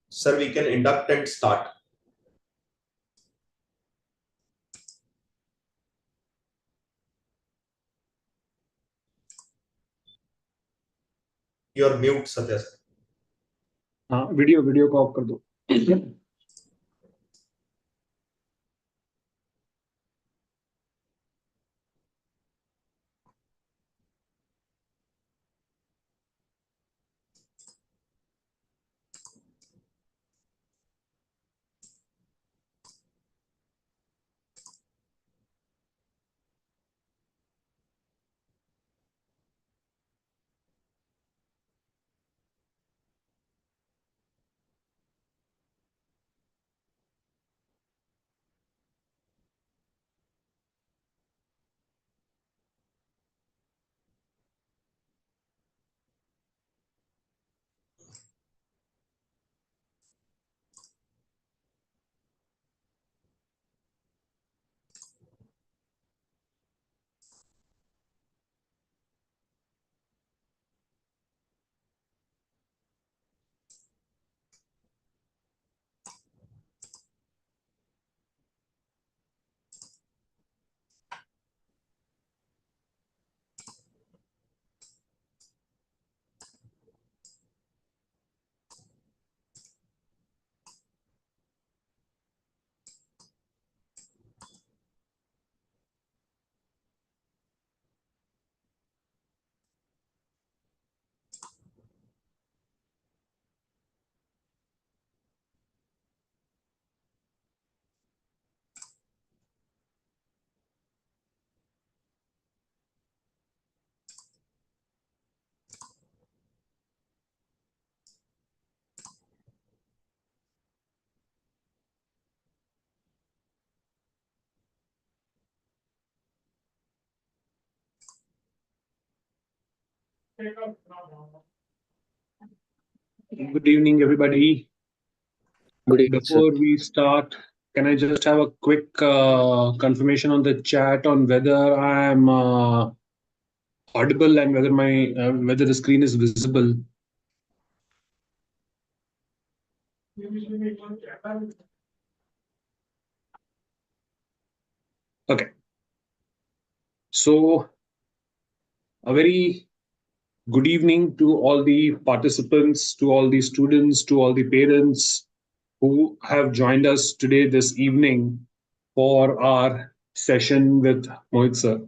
Sir, we can induct and start. You're mute, Satya sir. Video को of कर दो. Good evening, everybody. Good evening, Before we start, can I just have a quick confirmation on the chat on whether I am audible and whether my whether the screen is visible? Okay. So, a very good evening to all the participants, to all the students, to all the parents who have joined us today this evening for our session with Mohit sir.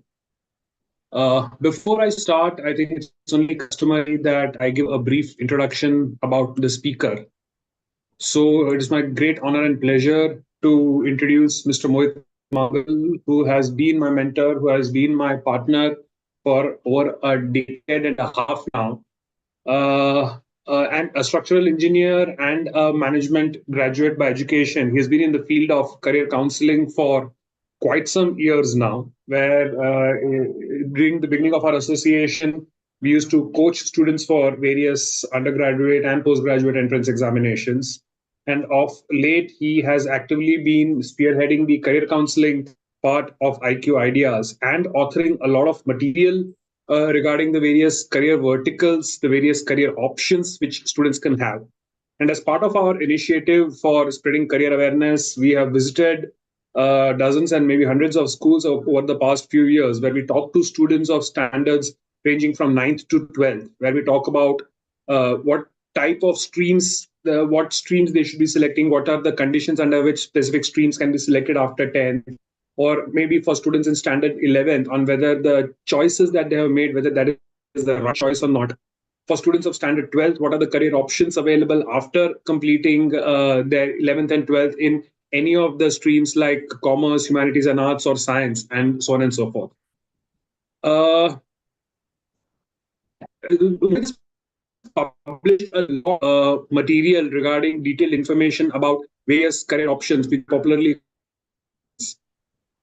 Before I start, I think it's only customary that I give a brief introduction about the speaker. So it is my great honor and pleasure to introduce Mr. Mohit Magal, who has been my mentor, who has been my partner for over a decade and a half now. And a structural engineer and a management graduate by education. He has been in the field of career counseling for quite some years now, where during the beginning of our association, we used to coach students for various undergraduate and postgraduate entrance examinations. And of late, he has actively been spearheading the career counseling part of IQ Ideas and authoring a lot of material regarding the various career verticals, the various career options which students can have. And as part of our initiative for spreading career awareness, we have visited dozens and maybe hundreds of schools over the past few years, where we talk to students of standards ranging from 9th to 12th, where we talk about what type of streams, what streams they should be selecting, what are the conditions under which specific streams can be selected after 10th, or maybe for students in standard 11th on whether the choices that they have made, whether that is the right choice or not. For students of standard 12th, what are the career options available after completing their 11th and 12th in any of the streams like commerce, humanities and arts, or science, and so on and so forth. publish a lot material regarding detailed information about various career options, which popularly.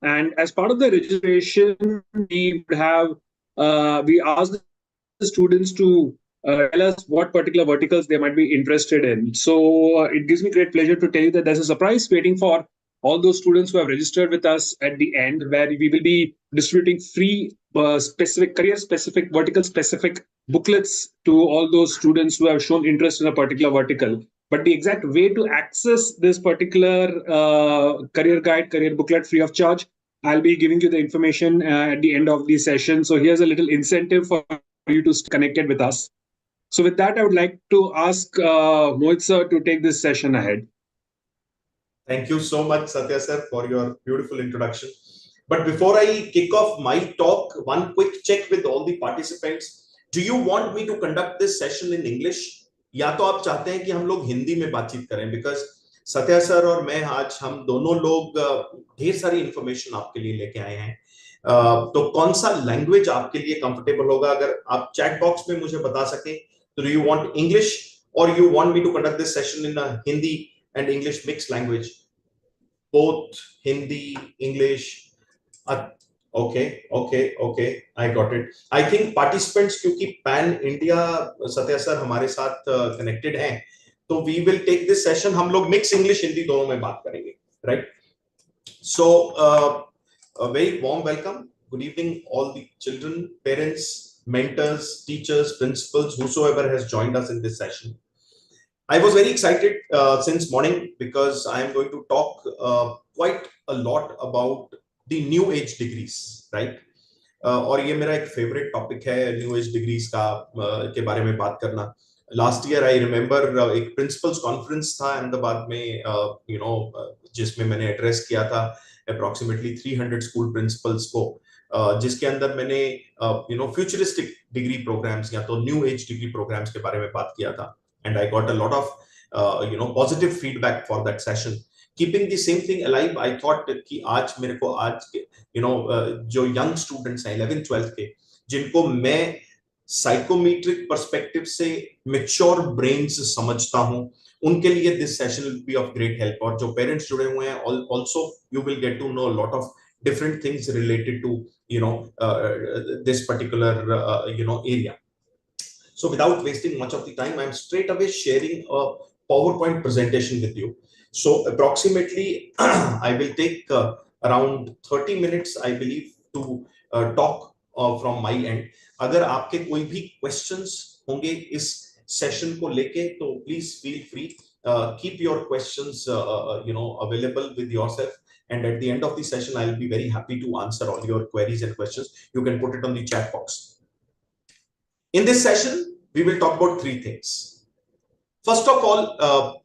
And as part of the registration, we would have we asked the students to tell us what particular verticals they might be interested in. So it gives me great pleasure to tell you that there's a surprise waiting for all those students who have registered with us at the end, where we will be distributing free specific career specific vertical specific booklets to all those students who have shown interest in a particular vertical. But the exact way to access this particular career guide, career booklet free of charge, I'll be giving you the information at the end of the session. So here's a little incentive for you to stay connected with us. So with that, I would like to ask Mohit sir to take this session ahead. Thank you so much, Satya sir, for your beautiful introduction. But before I kick off my talk, one quick check with all the participants. Do you want me to conduct this session in English? या तो आप चाहते हैं कि हम लोग हिंदी में बातचीत करें? Because सत्या सर और मैं आज हम दोनों लोग ढेर सारी इंफॉर्मेशन आपके लिए लेके आए हैं. तो कौन सा लैंग्वेज आपके लिए कंफर्टेबल होगा? अगर आप चैट बॉक्स में मुझे बता सके, तो do you want English or you want me to conduct this session in a Hindi and English mixed language? Both Hindi, English. Okay, I got it. I think participants, क्योंकि pan India Satya sir हमारे साथ connected हैं, तो we will take this session. हम लोग mix English Hindi दोनों में बात करेंगे, right? So a very warm welcome. Good evening, all the children, parents, mentors, teachers, principals, whosoever has joined us in this session. I was very excited since morning because I am going to talk quite a lot about the new age degrees, right? और ये मेरा एक favourite topic है, new age degrees का के बारे में बात करना. लास्ट ईयर आई रिमेम्बर एक प्रिंसिपल्स कॉन्फ्रेंस था अहमदाबाद में, जिसमें मैंने एड्रेस किया था अप्रोक्सीमेटली 300 स्कूल प्रिंसिपल्स को, जिसके अंदर मैंने फ्यूचरिस्टिक डिग्री प्रोग्राम्स या तो न्यू एज डिग्री प्रोग्राम्स के बारे में बात किया था. And I got a lot of positive feedback for that session. Keeping the same thing alive, I thought कि आज मेरे को आज के जो young students हैं 11th 12th के, जिनको मैं साइकोमेट्रिक पर्सपेक्टिव से mature brains समझता हूँ, उनके लिए this session will be of great help. और जो पेरेंट्स जुड़े हुए हैं, also you will get to know a lot of different things related to this particular area. So without wasting much of the time, I'm straight away sharing a PowerPoint presentation with you. So approximately, I will take around 30 minutes, I believe, to talk from my end. अगर आपके कोई भी questions होंगे इस session को लेके, तो please feel free. Keep your questions, available with yourself. And at the end of the session, I'll be very happy to answer all your queries and questions. You can put it on the chat box. In this session, we will talk about three things. First of all,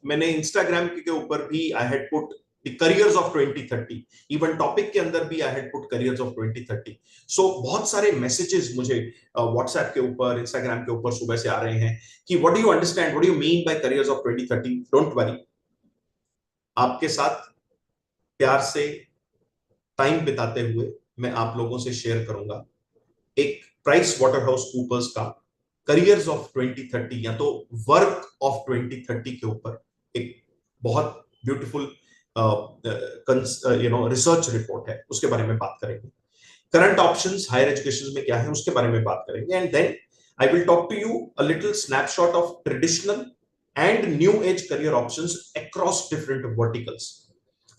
मैंने Instagram के ऊपर भी I had put the careers of 2030. Even topic के अंदर भी I had put careers of 2030. So बहुत सारे messages मुझे WhatsApp के ऊपर, Instagram के ऊपर सुबह से आ रहे हैं कि what do you understand, what do you mean by careers of 2030? Don't worry. आपके साथ प्यार से टाइम बिताते हुए मैं आप लोगों से शेयर करूंगा एक प्राइस वाटरहाउस कूपर्स का करियर्स ऑफ 2030 या तो वर्क ऑफ 2030 के ऊपर एक बहुत ब्यूटीफुल रिसर्च रिपोर्ट है, उसके बारे में बात करेंगे. करंट ऑप्शंस हायर एजुकेशन में क्या है, उसके बारे में बात करेंगे. And then I will talk to you a little snapshot of traditional and new age career options across different verticals.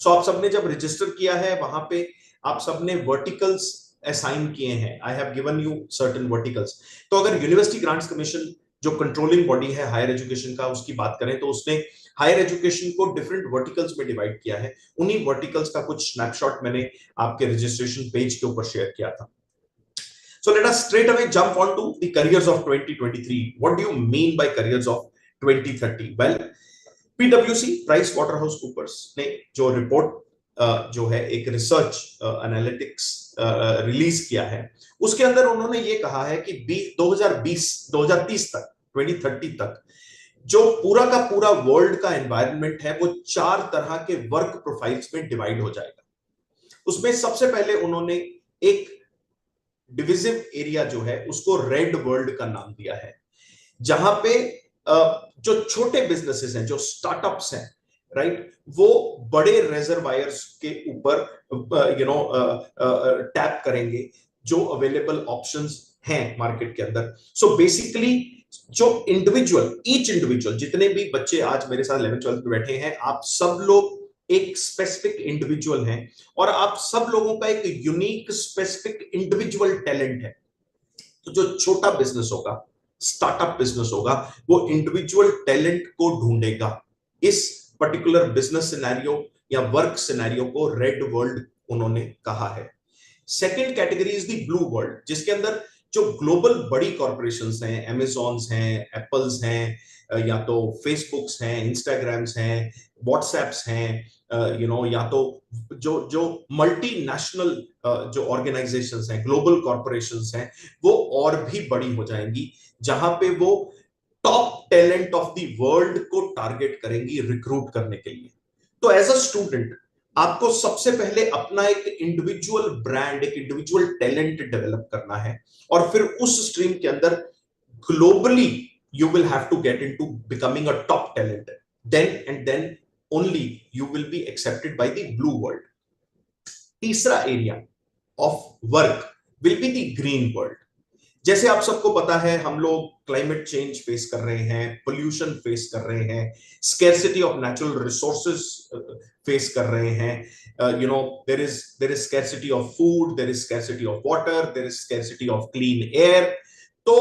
So आप सबने जब रजिस्टर किया है, वहां पे आप सबने वर्टिकल्स असाइन किए हैं. I have given you certain verticals. तो अगर यूनिवर्सिटी ग्रांट्स कमीशन जो कंट्रोलिंग बॉडी है हायर एजुकेशन का, उसकी बात करें तो उसने हायर एजुकेशन को डिफरेंट वर्टिकल्स में डिवाइड किया है. उन्हीं वर्टिकल्स का कुछ स्नैपशॉट मैंने आपके रजिस्ट्रेशन पेज के ऊपर शेयर किया था. So let us straight away jump on to the careers of 2023. What do you mean by careers of 2030? Well, PwC Price Waterhouse Coopers ने जो रिपोर्ट जो है एक रिसर्च एनालिटिक्स रिलीज किया है, उसके अंदर उन्होंने ये कहा है कि 2030 तक 2030 तक जो पूरा का पूरा वर्ल्ड का एनवायरनमेंट है वो 4 तरह के वर्क प्रोफाइल्स में डिवाइड हो जाएगा. उसमें सबसे पहले उन्होंने एक डिविजिव एरिया जो है उसको रेड वर्ल्ड का नाम दिया है, जहां पे जो छोटे बिजनेसेस हैं, जो स्टार्टअप्स हैं, राइट, वो बड़े रिजर्वायर्स के ऊपर टैप करेंगे जो अवेलेबल ऑप्शंस हैं मार्केट के अंदर. सो बेसिकली जो ईच इंडिविजुअल, जितने भी बच्चे आज मेरे साथ 11th-12th में बैठे हैं, आप सब लोग एक स्पेसिफिक इंडिविजुअल हैं और आप सब लोगों का एक यूनिक स्पेसिफिक इंडिविजुअल टैलेंट है. तो जो छोटा बिजनेस होगा, स्टार्टअप बिजनेस होगा, वो इंडिविजुअल टैलेंट को ढूंढेगा. इस पर्टिकुलर बिजनेस सिनेरियो या वर्क सिनेरियो को रेड वर्ल्ड उन्होंने कहा है. Second category is the blue world, जिसके अंदर जो ग्लोबल बड़ी कॉर्पोरेशंस हैं, अमेजॉन्स हैं, एप्पल्स हैं, या तो फेसबुक्स हैं, इंस्टाग्राम्स हैं, व्हाट्सएप्स हैं, या तो जो जो मल्टीनेशनल जो ऑर्गेनाइजेशंस हैं, ग्लोबल कॉर्पोरेशंस हैं, वो और भी बड़ी हो जाएंगी, जहां पे वो top talent of the world को टारगेट करेंगी रिक्रूट करने के लिए. तो एज अ स्टूडेंट आपको सबसे पहले अपना एक इंडिविजुअल ब्रांड, एक इंडिविजुअल टैलेंट डेवलप करना है और फिर उस स्ट्रीम के अंदर globally you will have to get into becoming a top talent. Then only you will be accepted by the blue world. तीसरा area of work will be the green world. जैसे आप सबको पता है, हम लोग क्लाइमेट चेंज फेस कर रहे हैं, पोल्यूशन फेस कर रहे हैं, scarcity of natural resources face कर रहे हैं. there is scarcity of food, there is scarcity of water, there is scarcity of clean air. तो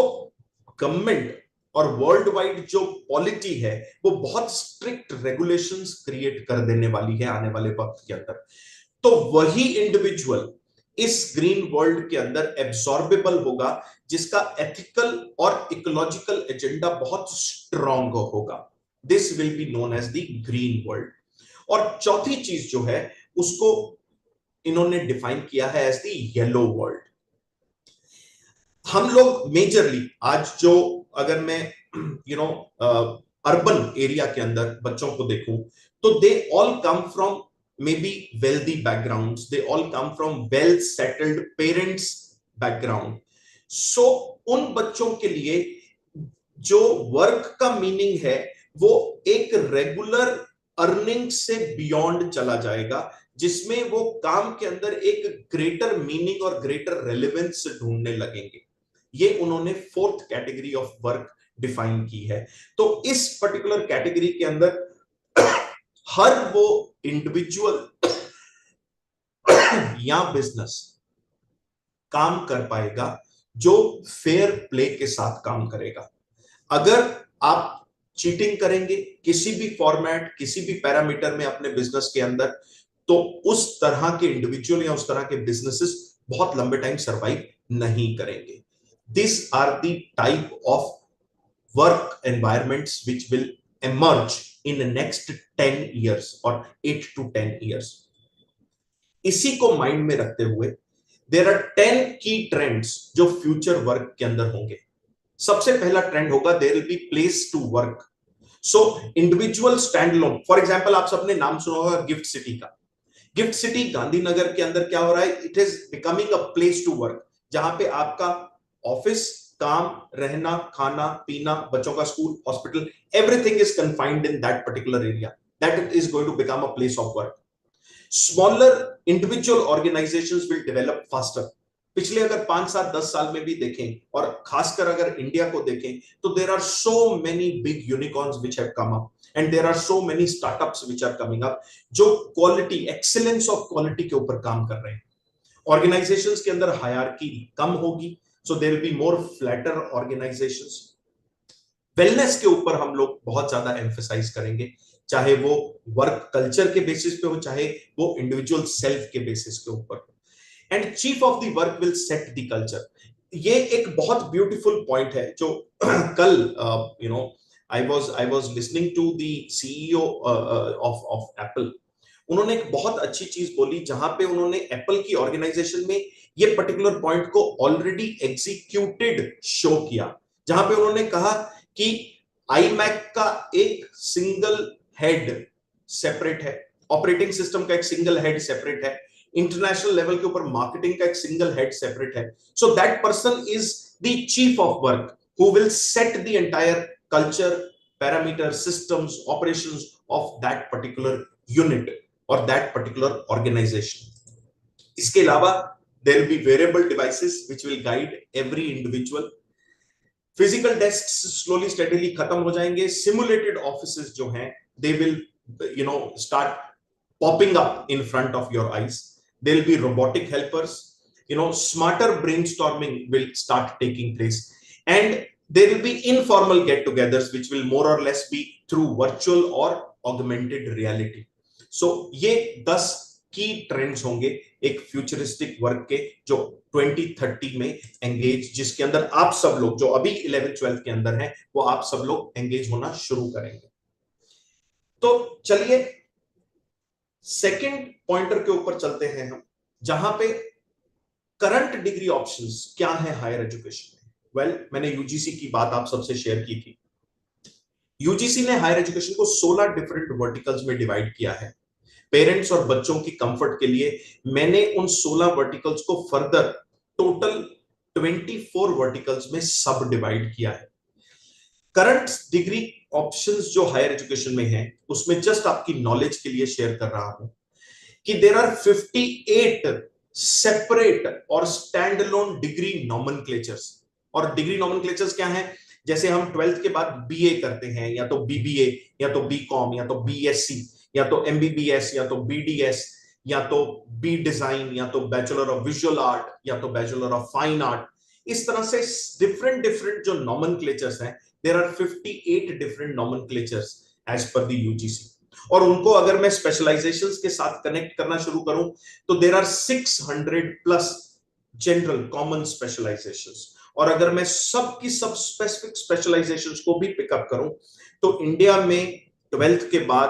गवर्नमेंट और वर्ल्ड वाइड जो पॉलिटी है, वो बहुत स्ट्रिक्ट रेगुलेशंस क्रिएट कर देने वाली है आने वाले वक्त के अंदर. तो वही इंडिविजुअल इस ग्रीन वर्ल्ड के अंदर एब्सॉर्बेबल होगा, जिसका एथिकल और इकोलॉजिकल एजेंडा बहुत स्ट्रॉन्ग होगा. This will be known as the green world. और चौथी चीज जो है, उसको इन्होंने डिफाइन किया है एज द येलो वर्ल्ड. हम लोग मेजरली आज जो, अगर मैं अर्बन एरिया के अंदर बच्चों को देखूं, तो they all come from maybe wealthy backgrounds, they all come from well settled parents background. So उन बच्चों के लिए जो वर्क का मीनिंग है, वो एक रेगुलर अर्निंग से बियॉन्ड चला जाएगा, जिसमें वो काम के अंदर एक ग्रेटर मीनिंग और ग्रेटर रेलेवेंस ढूंढने लगेंगे. ये उन्होंने fourth category of work define की है. तो इस पर्टिकुलर कैटेगरी के अंदर हर वो इंडिविजुअल या बिजनेस काम कर पाएगा जो फेयर प्ले के साथ काम करेगा. अगर आप चीटिंग करेंगे किसी भी फॉर्मेट, किसी भी पैरामीटर में अपने बिजनेस के अंदर, तो उस तरह के इंडिविजुअल या उस तरह के बिजनेसेस बहुत लंबे टाइम सर्वाइव नहीं करेंगे. This are the type of work environments which will emerge in the next 10 years or 8 to 10 years. इसी को माइंड में रखते हुए there are 10 key trends जो फ्यूचर वर्क के अंदर होंगे. सबसे पहला ट्रेंड होगा there will be place to work. So individual standalone, for example आप सबने नाम सुना होगा गिफ्ट सिटी का. गिफ्ट सिटी गांधीनगर के अंदर क्या हो रहा है, it is becoming a place to work, जहां पे आपका ऑफिस, काम, रहना, खाना, पीना, बच्चों का school, hospital, everything is confined in that particular area. That is going to become a place of work. Smaller individual organizations will develop faster. पिछले अगर 5, 7, 10 साल में भी देखें, और खासकर अगर इंडिया को देखें, तो there are so many big unicorns which have come up and there are so many startups which are coming up जो क्वालिटी, एक्सीलेंस ऑफ क्वालिटी के ऊपर काम कर रहे हैं. ऑर्गेनाइजेशंस के अंदर हायरार्की कम होगी, so there will be more flatter organizations. Wellness के ऊपर हम लोग बहुत ज्यादा एम्फसाइज करेंगे, चाहे वो वर्क कल्चर के बेसिस पे हो, चाहे वो इंडिविजुअल सेल्फ के बेसिस के ऊपर. And chief of the work will set the culture. ये एक बहुत ब्यूटीफुल पॉइंट है जो कल I was listening to the CEO of Apple. उन्होंने एक बहुत अच्छी चीज बोली, जहां पे उन्होंने एप्पल की ऑर्गेनाइजेशन में ये पर्टिकुलर पॉइंट को ऑलरेडी एग्जीक्यूटेड शो किया, जहां पे उन्होंने कहा कि iMac का एक सिंगल हेड सेपरेट है, ऑपरेटिंग सिस्टम का एक सिंगल हेड सेपरेट है, इंटरनेशनल लेवल के ऊपर मार्केटिंग का एक सिंगल हेड सेपरेट है. So that person is the chief of work who will set the entire culture, parameters, systems, operations of that particular unit or that particular organization. इसके अलावा there will be wearable devices which will guide every individual. Physical desks slowly steadily खत्म हो जाएंगे. Simulated offices जो हैं, they will start popping up in front of your eyes. There will be robotic helpers. Smarter brainstorming will start taking place, and there will be informal get-togethers which will more or less be through virtual or augmented reality. So ये 10 की trends होंगे एक futuristic work के जो 2030 में engage, जिसके अंदर आप सब लोग जो अभी 11th-12th के अंदर हैं वो आप सब लोग एंगेज होना शुरू करेंगे. तो चलिए सेकंड पॉइंटर के ऊपर चलते हैं हम, जहां पे करंट डिग्री ऑप्शंस क्या है हायर एजुकेशन में. वेल, मैंने यूजीसी की बात आप सबसे शेयर की थी. यूजीसी ने हायर एजुकेशन को 16 डिफरेंट वर्टिकल्स में डिवाइड किया है. पेरेंट्स और बच्चों की कंफर्ट के लिए मैंने उन 16 वर्टिकल्स को फर्दर टोटल 24 वर्टिकल्स में सब डिवाइड किया है. करंट डिग्री ऑप्शंस जो हायर एजुकेशन में हैं उसमें जस्ट आपकी नॉलेज के लिए शेयर कर रहा हूं कि देयर आर 58 सेपरेट और स्टैंड अलोन डिग्री नॉमेनक्लेचर्स. और डिग्री नॉमेनक्लेचर्स क्या हैं? जैसे हम 12th के बाद बीए करते हैं, या तो बीबीए, या तो बीकॉम, या तो बीएससी, या तो एमबीबीएस, या तो बीडीएस, या तो बी डिजाइन, या तो बैचलर ऑफ विजुअल आर्ट, या तो बैचलर ऑफ फाइन आर्ट. इस तरह से डिफरेंट जो नॉमेनक्लेचर्स हैं, there are 58 different nomenclatures as per the UGC. और उनको अगर मैं स्पेशलाइजेशंस के साथ कनेक्ट करना शुरू करूं तो there are 600 plus general common specialisations. और अगर मैं सब की सब स्पेसिफिक स्पेशलाइजेशंस को भी पिकअप करूं तो इंडिया में 12th के बाद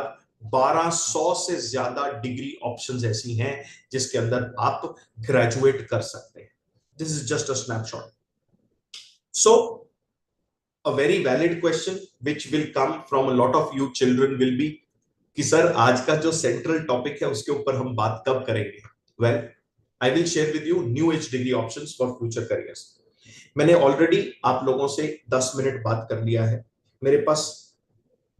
1200 से ज्यादा डिग्री ऑप्शंस ऐसी हैं जिसके अंदर आप ग्रेजुएट कर सकते हैं. This is just a snapshot. So a very valid question which will come from a lot of you children will be कि सर आज का जो सेंट्रल टॉपिक है उसके ऊपर हम बात कब करेंगे. Well, I will share with you new age degree options for future careers. मैंने ऑलरेडी आप लोगों से 10 मिनट बात कर लिया है. मेरे पास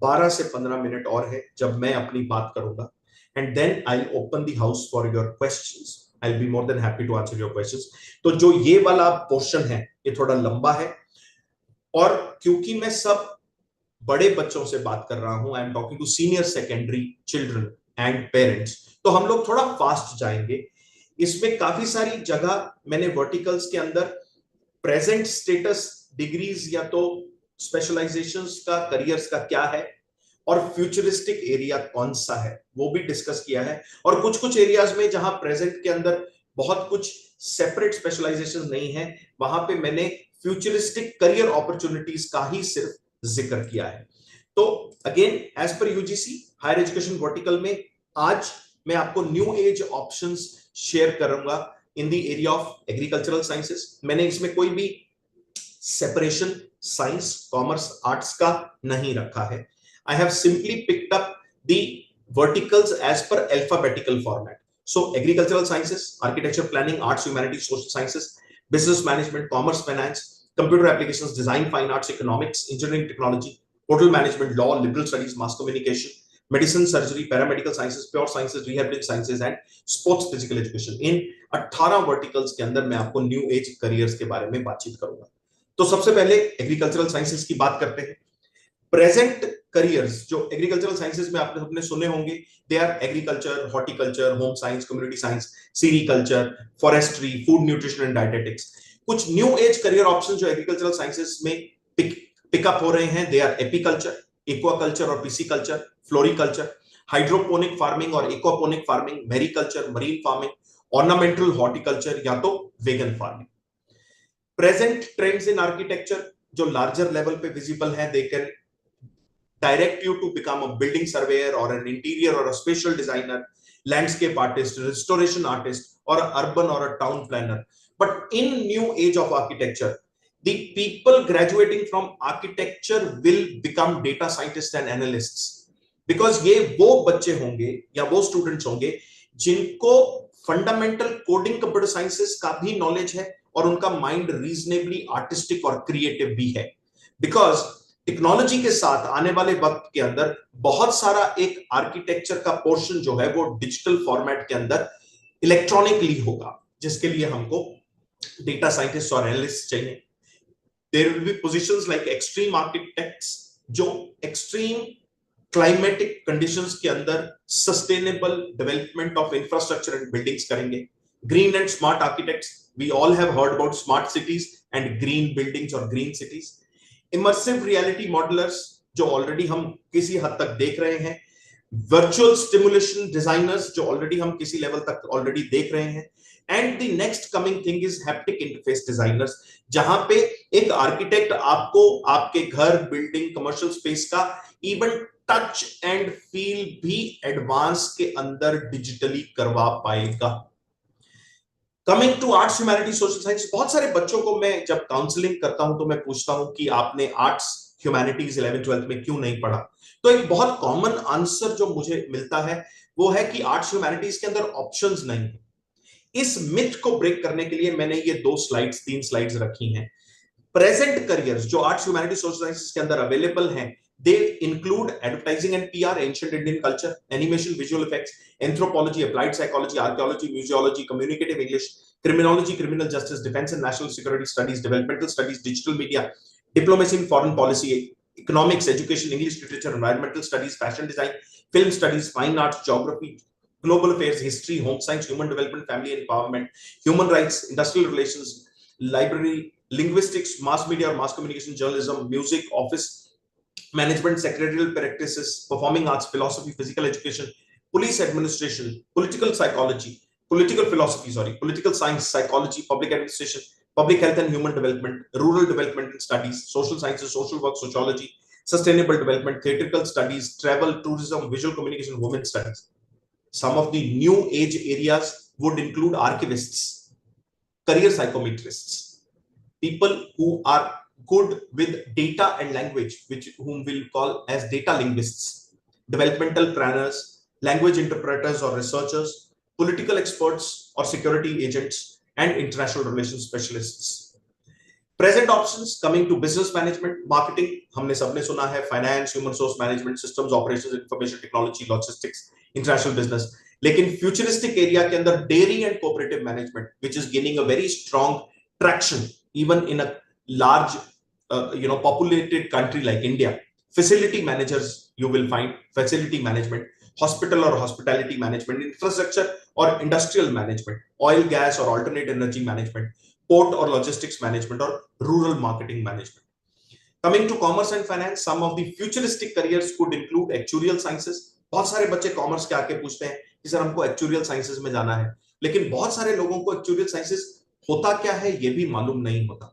12 से 15 मिनट और है जब मैं अपनी बात करूंगा, and then I will open the house for your questions. I will be more than happy to answer your questions. तो जो ये वाला पोर्शन है ये थोड़ा लंबा है, और क्योंकि मैं सब बड़े बच्चों से बात कर रहा हूं, I am talking to senior secondary children and parents, तो हम लोग थोड़ा फास्ट जाएंगे. इसमें काफी सारी जगह मैंने वर्टिकल्स के अंदर प्रेजेंट स्टेटस डिग्रीज या तो स्पेशलाइजेशंस का, करियर्स का क्या है, और फ्यूचरिस्टिक एरिया कौन सा है वो भी डिस्कस किया है. और कुछ एरियाज में जहां प्रेजेंट के अंदर बहुत कुछ सेपरेट स्पेशलाइजेशन नहीं है, वहां पे मैंने फ्यूचरिस्टिक करियर अपॉर्चुनिटीज का ही सिर्फ जिक्र किया है. तो again as per UGC higher education vertical में आज मैं आपको न्यू एज ऑप्शंस शेयर करूंगा in the area of agricultural sciences. मैंने इसमें कोई भी सेपरेशन साइंस, कॉमर्स, आर्ट्स का नहीं रखा है. I have simply picked up the verticals as per alphabetical format. So agricultural sciences, architecture, planning, arts, humanities, social sciences, business management, commerce, finance, computer applications, design, fine arts, economics, engineering, technology, hotel management, law, liberal studies, mass communication, medicine, surgery, paramedical sciences, pure sciences, rehabilitation sciences and sports physical education. In 18 verticals के अंदर मैं आपको new as careers के बारे में बातचीत करूंगा. तो सबसे पहले एग्रीकल्चरल साइंसेस की बात करते हैं. प्रेजेंट करियर्स जो एग्रीकल्चरल साइंसेस में आपने अपने सुने होंगे, they are agriculture, horticulture, home science, community science, sericulture, forestry, food nutrition and dietetics. कुछ न्यू एज करियर ऑप्शंस जो एग्रीकल्चरल साइंसेस में पिकअप हो रहे हैं, दे आर एपीकल्चर, एक्वाकल्चर और पिसीकल्चर, फ्लोरिकल्चर, हाइड्रोपोनिक फार्मिंग और aquaponic farming, mariculture, marine farming, ornamental horticulture या तो vegan farming. Present trends in architecture जो लार्जर लेवल पे विजिबल है, they can direct you to become a building surveyor or an interior or a spatial designer, landscape artist, restoration artist, or an urban or a town planner. But in new age of architecture, the people graduating from architecture will become data scientists and analysts, because ये वो बच्चे होंगे या वो students होंगे जिनको fundamental coding, computer sciences का भी नॉलेज है और उनका माइंड रीजनेबली आर्टिस्टिक और क्रिएटिव भी है. बिकॉज टेक्नोलॉजी के साथ आने वाले वक्त के अंदर बहुत सारा एक आर्किटेक्चर का पोर्शन जो है वो डिजिटल फॉर्मेट के अंदर इलेक्ट्रॉनिकली होगा, जिसके लिए हमको डेटा साइंटिस्ट और एनालिस्ट चाहिए. There will be positions like extreme architects जो extreme climatic conditions के अंदर sustainable development of infrastructure and buildings करेंगे. Green and smart architects, we all have heard about smart cities and green buildings or green cities. Immersive reality modelers जो already हम किसी हद तक देख रहे हैं. Virtual stimulation designers जो already हम किसी level तक already देख रहे हैं. And the next coming thing is haptic interface designers, जहां पे एक आर्किटेक्ट आपको आपके घर, बिल्डिंग, कमर्शियल स्पेस का इवन टच एंड फील भी एडवांस के अंदर डिजिटली करवा पाएगा. Coming to arts, humanity, social science, बहुत सारे बच्चों को मैं जब काउंसलिंग करता हूं तो मैं पूछता हूं कि आपने आर्ट्स ह्यूमैनिटीज 11th-12th में क्यों नहीं पढ़ा. तो एक बहुत कॉमन आंसर जो मुझे मिलता है वो है कि आर्ट्स ह्यूमैनिटीज के अंदर ऑप्शंस नहीं है. इस मिथ को ब्रेक करने के लिए मैंने ये 3 स्लाइड्स रखी हैं. प्रेजेंट करियर्स जो आर्ट्स, ह्यूमैनिटी, सोशल साइंसेस के अंदर अवेलेबल हैं, they include advertising and PR, ancient Indian culture, animation, visual effects, anthropology, applied psychology, archaeology, museology, communicative English, criminology, criminal justice, defence and national security studies, developmental studies, digital media, diplomacy in foreign policy, economics, education, English literature, environmental studies, fashion design, film studies, fine arts, geography, global affairs, history, home science, human development, family empowerment, human rights, industrial relations, library, linguistics, mass media or mass communication, journalism, music, office management, secretarial practices, performing arts, philosophy, physical education, police administration, political psychology, political philosophy, political science, psychology, public administration, public health and human development, rural development and studies, social sciences, social work, sociology, sustainable development, theatrical studies, travel, tourism, visual communication, women studies. Some of the new age areas would include archivists, career psychometrists, people who are good with data and language, whom we'll call as data linguists, developmental planners, language interpreters or researchers, political experts or security agents, and international relations specialists. Present options coming to business management, marketing, हमने सबने सुना है, finance, human resource management, systems, operations, information technology, logistics, international business. लेकिन futuristic area के अंदर dairy and cooperative management, which is gaining a very strong traction even in a large, populated country like India. Facility managers, you will find facility management, hospital or hospitality management, infrastructure or industrial management, oil, gas or alternate energy management, port or logistics management, or rural marketing management. Coming to commerce and finance, some of the futuristic careers could include actuarial sciences. बहुत सारे बच्चे commerce के आके पूछते हैं कि sir हमको actuarial sciences में जाना है, लेकिन बहुत सारे लोगों को एक्चुरियल साइंसेस होता क्या है ये भी मालूम नहीं होता.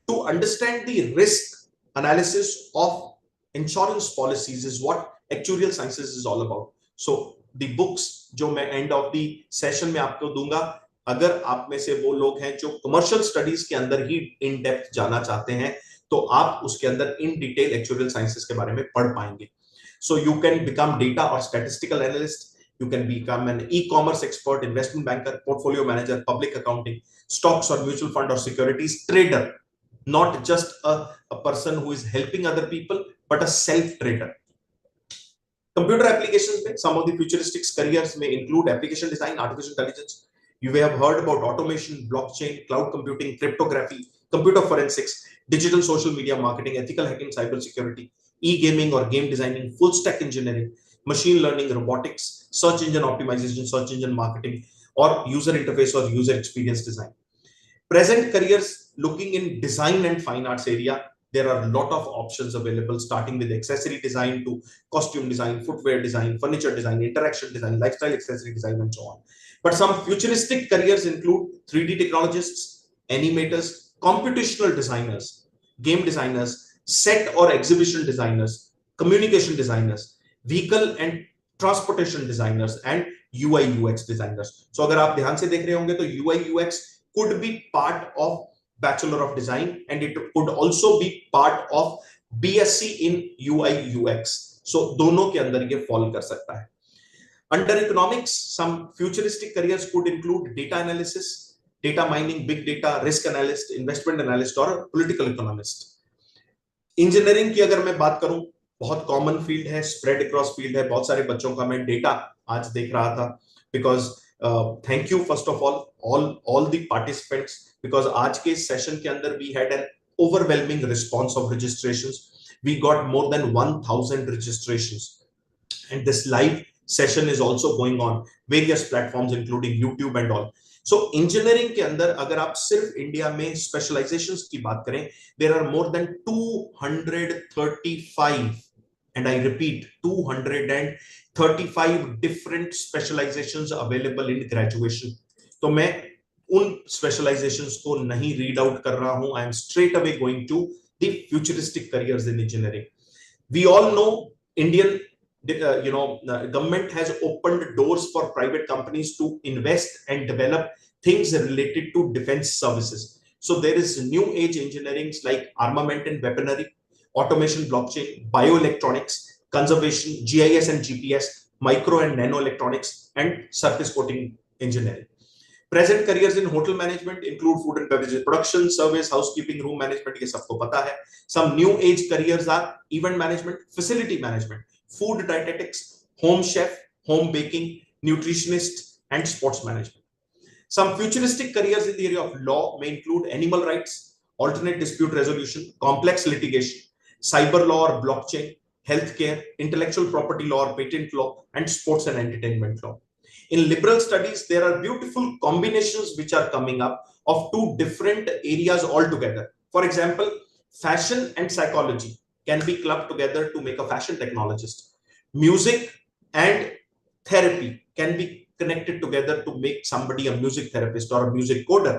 To understand the risk analysis of insurance policies is what actuarial sciences is all about. So the books जो मैं एंड ऑफ द सेशन में आपको दूंगा, अगर आप में से वो लोग हैं जो कमर्शियल स्टडीज के अंदर ही इन डेप्थ जाना चाहते हैं, तो आप उसके अंदर इन डिटेल एक्चुरियल साइंसेस के बारे में पढ़ पाएंगे. So you can become data or statistical analyst, you can become an e-commerce expert, investment banker, portfolio manager, public accounting, stocks or mutual fund or securities trader, not just a person who is helping other people, but a self-trader. Computer applications में some of the futuristic careers may include application design, artificial intelligence. You may have heard about automation, blockchain, cloud computing, cryptography, computer forensics, digital social media marketing, ethical hacking, cyber security, e-gaming or game designing, full stack engineering, machine learning, robotics, search engine optimization, search engine marketing, or user interface or user experience design. Present careers looking in design and fine arts area, there are a lot of options available, starting with accessory design to costume design, footwear design, furniture design, interaction design, lifestyle accessory design, and so on. But some futuristic careers include 3D technologists, animators, computational designers, game designers, set or exhibition designers, communication designers, vehicle and transportation designers, and UI UX designers. So अगर आप ध्यान से देख रहे होंगे तो UI UX could be part of Bachelor of Design, and it could also be part of BSc in UI UX. So दोनों के अंदर ये fall कर सकता है. Under economics, some futuristic careers could include data analysis, data mining, big data, risk analyst, investment analyst, or political economist. Engineering की अगर मैं बात करूं, बहुत कॉमन फील्ड है, स्प्रेड अक्रॉस फील्ड है, बहुत सारे बच्चों का मैं डेटा आज देख रहा था, because thank you first of all the participants, because आज के सेशन के अंदर we had an overwhelming response of registrations. We got more than 1000 registrations, and this live session is also going on various platforms including YouTube and all. So engineering के अंदर अगर आप सिर्फ India में specializations की बात करें, there are more than 235, and I repeat 235 different specializations available in graduation. तो मैं उन स्पेशलाइजेशंस को नहीं रीड आउट कर रहा हूं, I am straight away going to the futuristic careers in engineering. We all know Indian government has opened doors for private companies to invest and develop things related to defense services. So there is new age engineering like armament and weaponry, automation, blockchain, bioelectronics, conservation, GIS and GPS, micro and nano electronics, and surface coating engineering. Present careers in hotel management include food and beverages production, service, housekeeping, room management, ये सबको पता है. Some new age careers are event management, facility management, food dietetics, home chef, home baking, nutritionist, and sports management. Some futuristic careers in the area of law may include animal rights, alternate dispute resolution, complex litigation, cyber law or blockchain, healthcare, intellectual property law or patent law, and sports and entertainment law. In liberal studies, there are beautiful combinations which are coming up of two different areas altogether. For example, fashion and psychology can be clubbed together to make a fashion technologist. Music and therapy can be connected together to make somebody a music therapist or a music coder.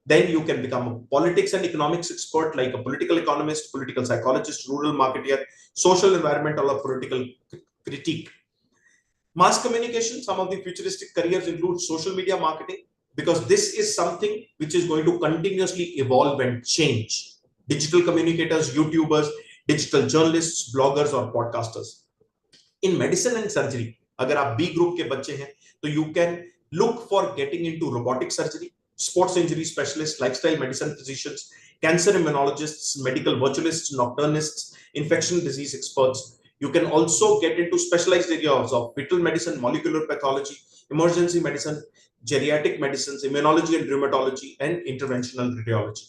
Then you can become a politics and economics expert like a political economist, political psychologist, rural marketeer, social environmental or political critique. Mass communication, some of the futuristic careers include social media marketing, because this is something which is going to continuously evolve and change. Digital communicators, YouTubers, digital journalists, bloggers or podcasters. In medicine and surgery, अगर आप B group के बच्चे हैं, तो you can look for getting into robotic surgery, sports injury specialists, lifestyle medicine physicians, cancer immunologists, medical virtualists, nocturnists, infection disease experts. You can also get into specialized areas of fetal medicine, molecular pathology, emergency medicine, geriatric medicines, immunology and rheumatology, and interventional radiology.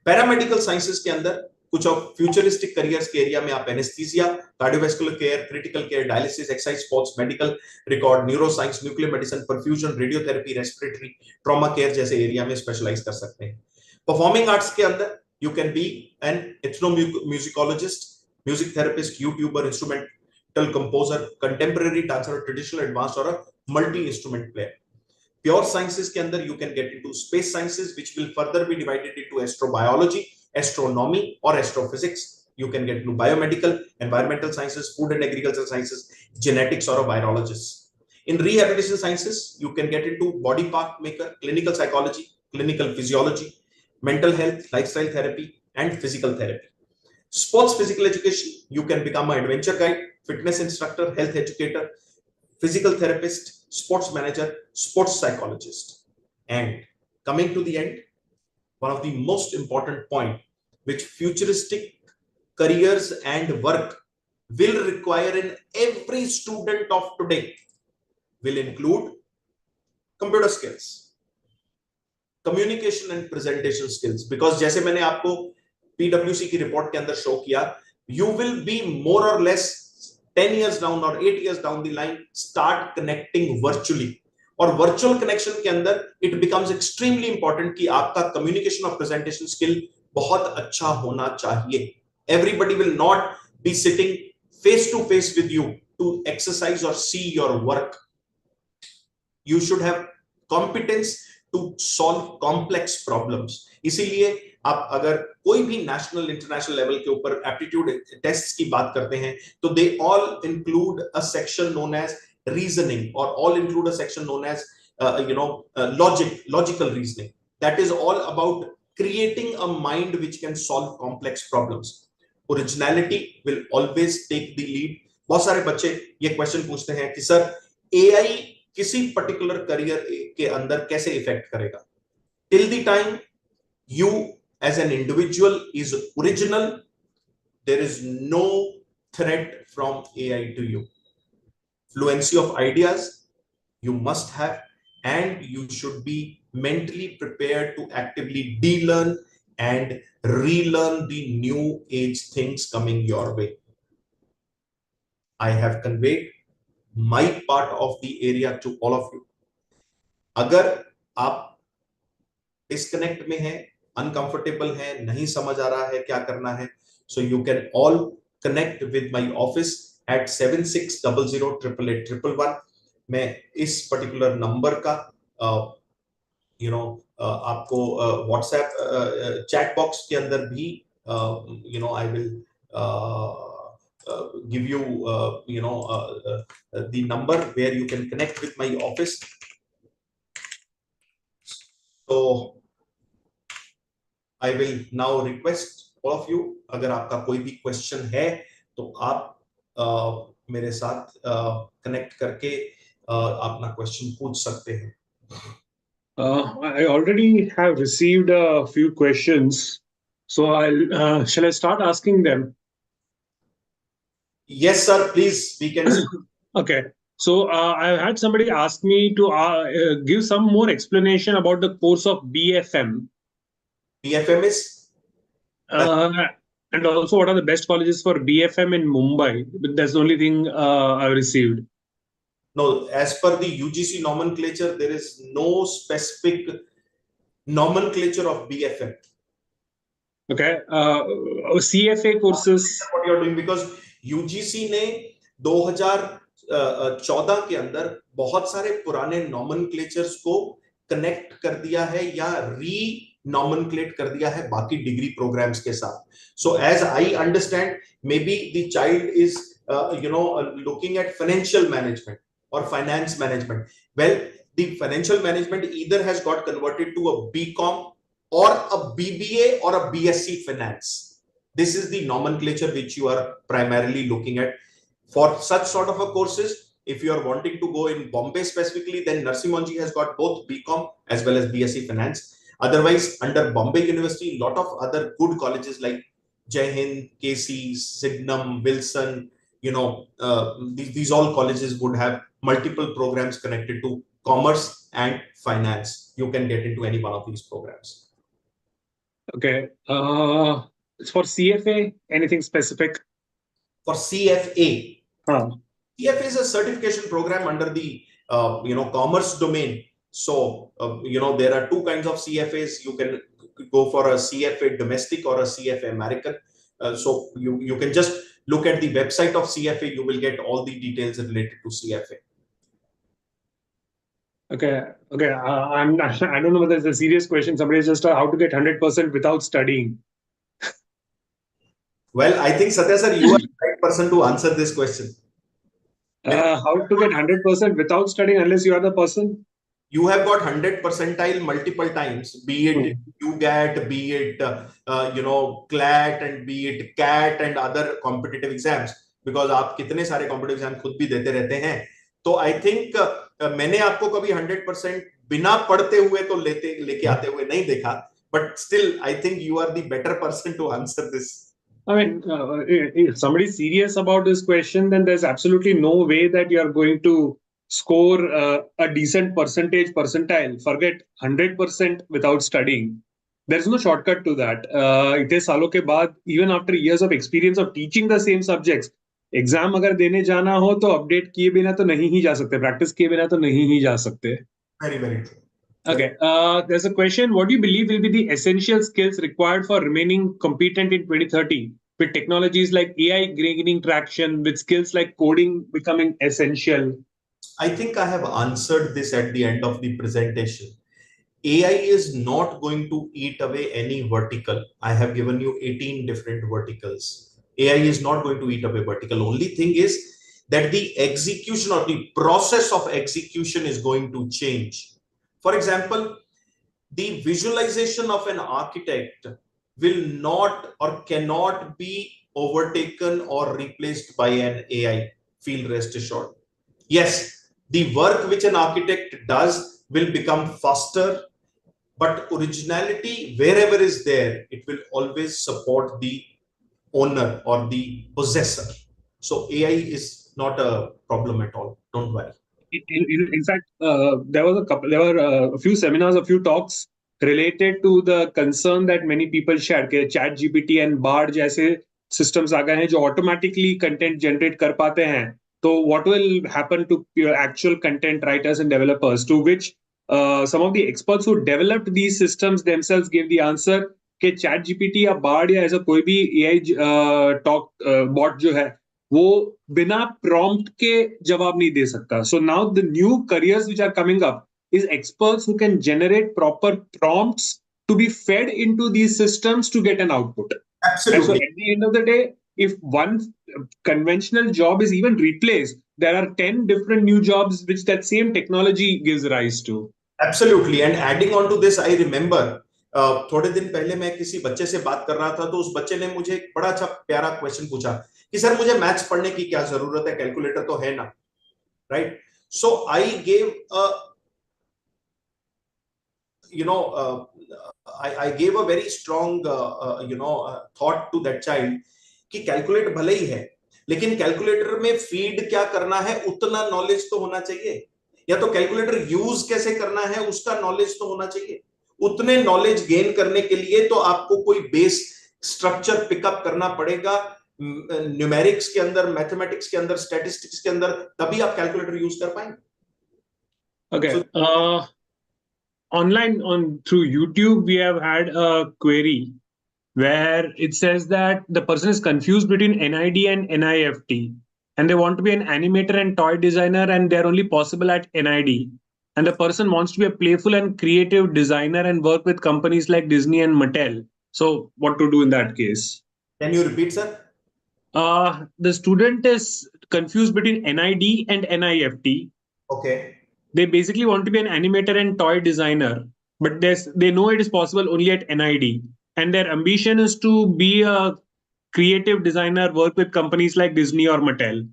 Paramedical sciences के अंदर कुछ of futuristic careers के area में आप anaesthesia, cardiovascular care, critical care, dialysis, exercise, sports, medical record, neuroscience, nuclear medicine, perfusion, radiotherapy, respiratory, trauma care जैसे area में specialise कर सकते हैं. परफॉर्मिंग आर्ट्स के अंदर you can be an ethnomusicologist, music therapist, YouTuber, instrumental composer, contemporary dancer, traditional, advanced, or a multi-instrument player. Pure sciences के अंदर you can get into space sciences, which will further be divided into astrobiology, astronomy, or astrophysics. You can get into biomedical, environmental sciences, food and agricultural sciences, genetics, or a virologist. In rehabilitation sciences, you can get into body part maker, clinical psychology, clinical physiology, mental health, lifestyle therapy, and physical therapy. Sports physical education, you can become an adventure guide, fitness instructor, health educator, physical therapist, sports manager, sports psychologist. And coming to the end, one of the most important point which futuristic careers and work will require in every student of today will include computer skills, communication and presentation skills. Because जैसे मैंने आपको PwC की report के अंदर show किया, you will be more or less 10 years down or 8 years down the line start connecting virtually. और virtual connection के अंदर it becomes extremely important कि आपका communication और presentation skill बहुत अच्छा होना चाहिए. Everybody will not be sitting face to face with you to exercise or see your work. You should have competence to solve complex problems. इसीलिए आप अगर कोई भी नेशनल इंटरनेशनल लेवल के ऊपर एप्टीट्यूड टेस्ट्स की बात करते हैं, तो they all include a section known as reasoning और all include a section known as logical reasoning. That is all about creating a mind which can solve complex problems. Originality will always take the lead. बहुत सारे बच्चे ये question पूछते हैं कि sir AI किसी particular career के अंदर कैसे इफेक्ट करेगा. Till the time you as an individual is original, there is no threat from AI to you. Fluency of ideas you must have, and you should be mentally prepared to actively de-learn and relearn the new age things coming your way. I have conveyed my part of the area to all of you. अगर आप disconnect में हैं, uncomfortable हैं, नहीं समझ आ रहा है क्या करना है, so you can all connect with my office at 76008811. मैं इस पर्टिकुलर नंबर का आपको व्हाट्सएप चैट बॉक्स के अंदर भी I will give you the number where you can connect with my office. So I will now request all of you, अगर आपका कोई भी क्वेश्चन है तो आप मेरे साथ कनेक्ट करके अपना क्वेश्चन पूछ सकते हैं. I already have received a few questions, so shall I start asking them? Yes, sir. Please, we can. Okay. So I've had somebody ask me to give some more explanation about the course of BFM. BFM is? And also, what are the best colleges for BFM in Mumbai? That's the only thing I've received. No, as per the UGC nomenclature, there is no specific nomenclature of BFM. Okay. CFA courses. What you're doing, because UGC ने 2014 के अंदर बहुत सारे पुराने nomenclatures को connect कर दिया है या री-nomenclate कर दिया है बाकी डिग्री प्रोग्राम्स के साथ. So as I understand, maybe the child is looking at financial management or finance management. Well, the financial management either has got converted to a BCom or a BBA or a BSc finance. This is the nomenclature which you are primarily looking at. For such sort of a courses, if you are wanting to go in Bombay specifically, then Narsimhanji has got both BCom as well as BSc finance. Otherwise, under Bombay University, a lot of other good colleges like Jai Hind, KC, Signum, Wilson, these all colleges would have multiple programs connected to commerce and finance. You can get into any one of these programs. Okay. For CFA, anything specific? For CFA, CFA is a certification program under the commerce domain. So there are two kinds of CFAs. You can go for a CFA domestic or a CFA American. So you can just look at the website of CFA. You will get all the details related to CFA. Okay. I don't know whether it's a serious question. Somebody just how to get 100% without studying. Well, I think Satya sir, you are the right person to answer this question. How to get 100% without studying unless you are the person? You have got 100 percentile multiple times, be it UGAT, be it CLAT, and be it CAT and other competitive exams, because आप कितने सारे competitive exams खुद भी देते रहते हैं. तो I think मैंने आपको कभी 100% बिना पढ़ते हुए तो लेके आते हुए नहीं देखा, but still I think you are the better person to answer this. I mean, if somebody's serious about this question, then there's absolutely no way that you are going to score a decent percentile. Forget 100% without studying. There's no shortcut to that. इतने सालों के बाद, even after years of experience of teaching the same subjects, exam अगर देने जाना हो तो update किए बिना तो नहीं ही जा सकते, प्रैक्टिस किए बिना तो नहीं ही जा सकते. Very, very true. Okay. There's a question. What do you believe will be the essential skills required for remaining competent in 2030 with technologies like AI gaining traction, with skills like coding becoming essential? I think I have answered this at the end of the presentation. AI is not going to eat away any vertical. I have given you 18 different verticals. AI is not going to eat away vertical. Only thing is that the execution or the process of execution is going to change. For example, the visualization of an architect will not or cannot be overtaken or replaced by an AI. Feel rest assured. Yes, the work which an architect does will become faster, but originality, wherever is there, it will always support the owner or the possessor. So AI is not a problem at all. Don't worry. In fact, there were a few seminars, a few talks related to the concern that many people shared कि chat GPT and Bard जैसे systems आ गए हैं जो automatically content generate कर पाते हैं. So what will happen to actual content writers and developers? To which some of the experts who developed these systems themselves gave the answer कि chat GPT या Bard या ऐसा कोई भी AI talk bot जो है वो बिना प्रॉम्प्ट के जवाब नहीं दे सकता. So now the new careers which are coming up is experts who can generate proper prompts to be fed into these systems to get an output. Absolutely. And so at the end of the day, if one conventional job is even replaced, there are 10 different new jobs which that same technology gives rise to. Absolutely. And adding on to this, I remember थोड़े दिन पहले मैं किसी बच्चे से बात कर रहा था तो उस बच्चे ने मुझे एक बड़ा अच्छा प्यारा क्वेश्चन पूछा कि सर मुझे मैथ्स पढ़ने की क्या जरूरत है, कैलकुलेटर तो है ना, right? So I gave I gave a very strong thought to that child कि कैलकुलेटर भले ही है लेकिन कैलकुलेटर में फीड क्या करना है उतना नॉलेज तो होना चाहिए, या तो कैलकुलेटर यूज कैसे करना है उसका नॉलेज तो होना चाहिए. उतने नॉलेज गेन करने के लिए तो आपको कोई बेस स्ट्रक्चर पिकअप करना पड़ेगा न्यूमेरिक्स के अंदर, मैथमेटिक्स के अंदर, स्टैटिस्टिक्स के अंदर, तभी आप कैलकुलेटर यूज कर पाएंगे. Okay. Online through YouTube, we have had a query where it says that the person is confused between NID and NIFT, and they want to be an animator and toy designer, and they're only possible at NID. And the person wants to be a playful and creative designer and work with companies like Disney and Mattel. So, what to do in that case? Can you repeat, sir? The student is confused between NID and NIFT. Okay. They basically want to be an animator and toy designer, but they know it is possible only at NID. And their ambition is to be a creative designer, work with companies like Disney or Mattel.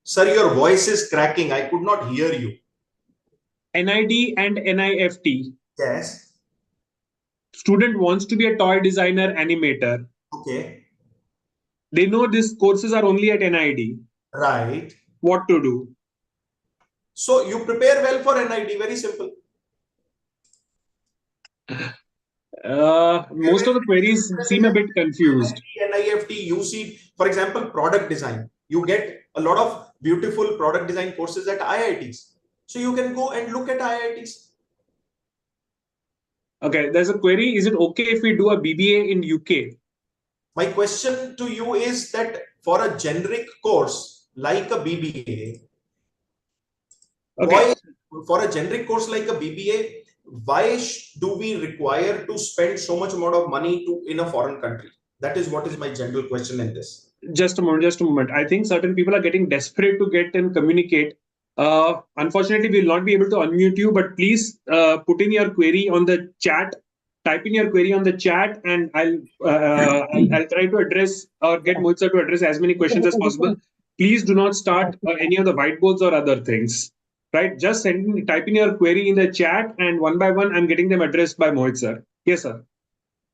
Sir, your voice is cracking. I could not hear you. NID and NIFT. Yes. Student wants to be a toy designer, animator. Okay. They know these courses are only at NID. Right. What to do? So you prepare well for NID. Very simple. Most of the queries seem a bit confused. NIFT, you see, for example, product design. You get a lot of beautiful product design courses at IITs. So you can go and look at IITs. Okay, there's a query. Is it okay if we do a BBA in UK? My question to you is that for a generic course like a BBA, okay, for a generic course like a BBA, why do we require to spend so much amount of money in a foreign country? That is what is my general question in this. Just a moment. I think certain people are getting desperate to get and communicate. Unfortunately, we will not be able to unmute you, but please put in your query on the chat. Type in your query on the chat, and I'll try to address or get Mohit sir to address as many questions as possible. Please do not start any of the whiteboards or other things. Right? Just type in your query in the chat, and one by one, I'm getting them addressed by Mohit sir. Yes, sir.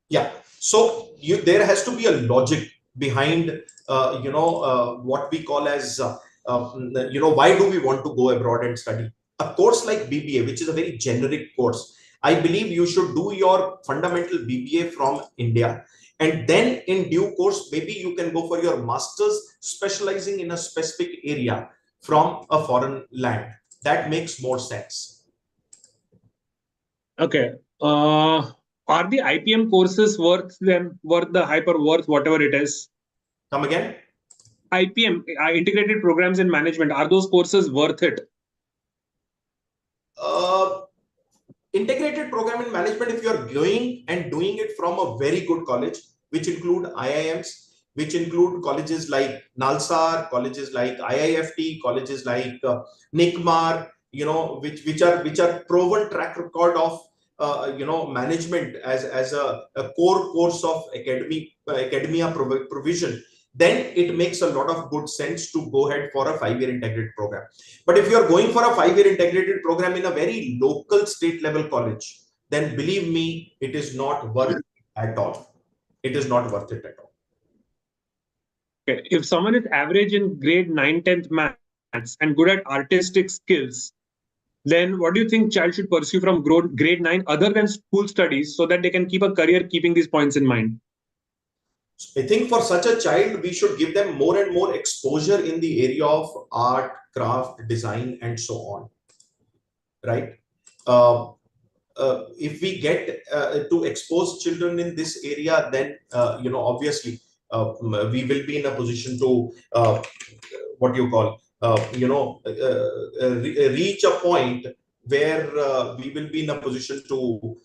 Yeah. So there has to be a logic behind, what we call as, why do we want to go abroad and study? A course like BBA, which is a very generic course, I believe you should do your fundamental BBA from India. And then in due course, maybe you can go for your master's specializing in a specific area from a foreign land. That makes more sense. Okay. Are the IPM courses worth the hype or worth whatever it is? Come again? IPM, integrated programs in management, are those courses worth it? Integrated program in management, if you are going and doing it from a very good college, which include IIMs, which include colleges like Nalsar, colleges like IIFT, colleges like NICMAR, which are proven track record of management as a core course of academia provision, then it makes a lot of good sense to go ahead for a 5-year integrated program. But if you are going for a 5-year integrated program in a very local state level college, then believe me, it is not worth it at all. It is not worth it at all. Okay. If someone is average in grade 9, 10th maths and good at artistic skills, then what do you think child should pursue from grade 9 other than school studies so that they can keep a career keeping these points in mind? I think for such a child, we should give them more and more exposure in the area of art, craft, design, and so on. Right? If we get to expose children in this area, then obviously we will be in a position to what you call reach a point where we will be in a position to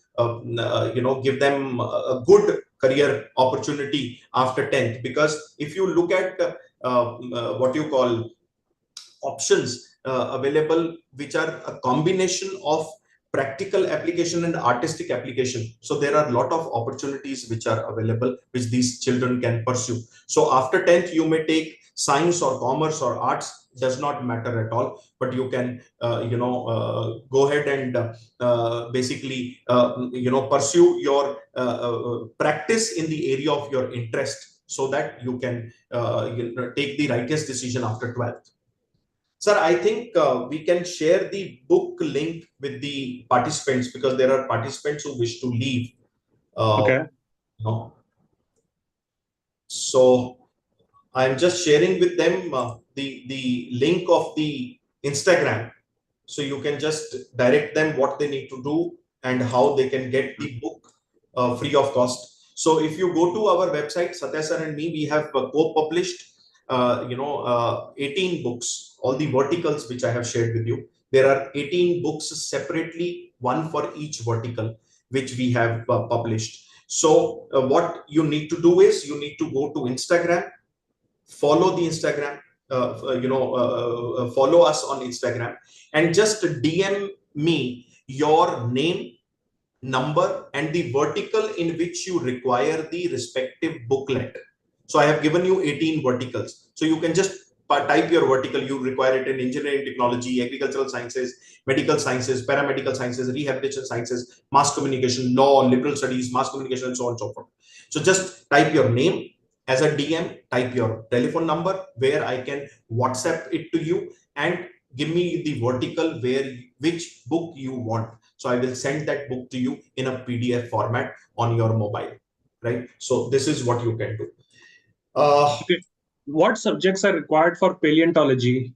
give them a good career opportunity after 10th. Because if you look at what you call options available, which are a combination of practical application and artistic application, so there are a lot of opportunities which are available which these children can pursue. So after 10th, you may take science or commerce or arts, does not matter at all, but you can go ahead and basically pursue your practice in the area of your interest, so that you can take the righteous decision after 12th. Sir, I think we can share the book link with the participants, because there are participants who wish to leave. Okay. So I'm just sharing with them the link of the Instagram. So you can just direct them what they need to do and how they can get the book free of cost. So if you go to our website, Satya sir and me, we have co-published 18 books, all the verticals which I have shared with you. There are 18 books separately, one for each vertical, which we have published. So what you need to do is you need to go to Instagram, follow the Instagram, follow us on Instagram, and just DM me your name, number, and the vertical in which you require the respective booklet. So I have given you 18 verticals. So you can just type your vertical. You require it in engineering technology, agricultural sciences, medical sciences, paramedical sciences, rehabilitation sciences, mass communication, law, liberal studies, mass communication, and so on and so forth. So just type your name as a DM, type your telephone number where I can WhatsApp it to you, and give me the vertical which book you want. So I will send that book to you in a PDF format on your mobile, right? So this is what you can do. Okay. What subjects are required for paleontology?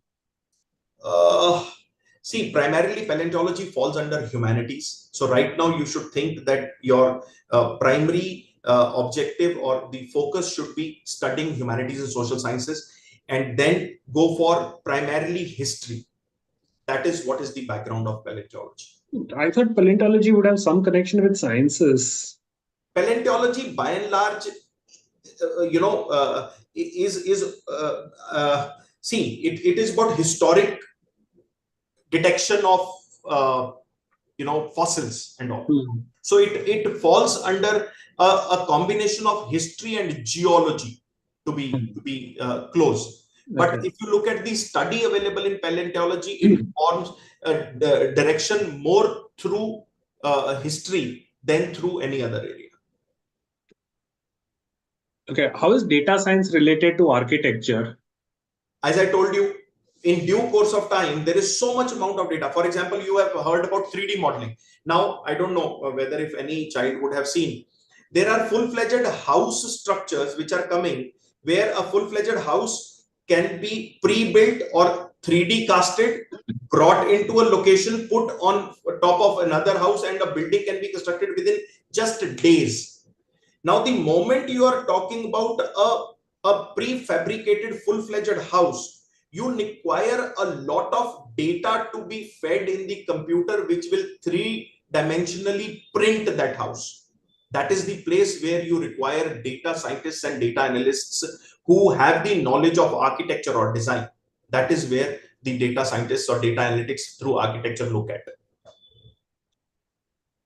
See, primarily paleontology falls under humanities. So right now you should think that your primary objective or the focus should be studying humanities and social sciences, and then go for primarily history. That is what is the background of paleontology. I thought paleontology would have some connection with sciences. Paleontology, by and large, it is about historic detection of fossils and all. So it falls under a combination of history and geology, to be close. But if you look at the study available in paleontology, it forms a direction more through history than through any other area. Okay, how is data science related to architecture? As I told you, in due course of time, there is so much amount of data. For example, you have heard about 3D modeling. Now, I don't know whether if any child would have seen, there are full-fledged house structures which are coming, where a full-fledged house can be pre-built or 3D casted, brought into a location, put on top of another house, and a building can be constructed within just days. Now, the moment you are talking about a prefabricated full-fledged house, you require a lot of data to be fed in the computer, which will three-dimensionally print that house. That is the place where you require data scientists and data analysts who have the knowledge of architecture or design. That is where the data scientists or data analytics through architecture look at.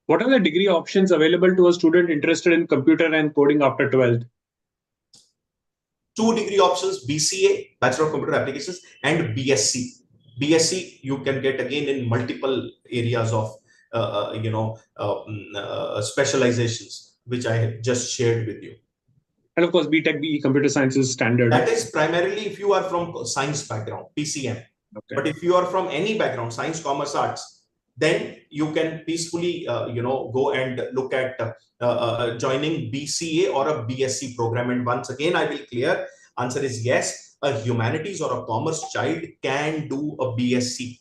What are the degree options available to a student interested in computer and coding after 12th? 2 degree options: BCA, Bachelor of Computer Applications, and BSc. BSc you can get again in multiple areas of specializations which I have just shared with you. And of course, BTech, BE, computer science is standard. That is primarily if you are from science background, PCM. Okay. But if you are from any background, science, commerce, arts, then you can peacefully, go and look at joining BCA or a BSc program. And once again, I will clear, answer is yes, a humanities or a commerce child can do a BSc.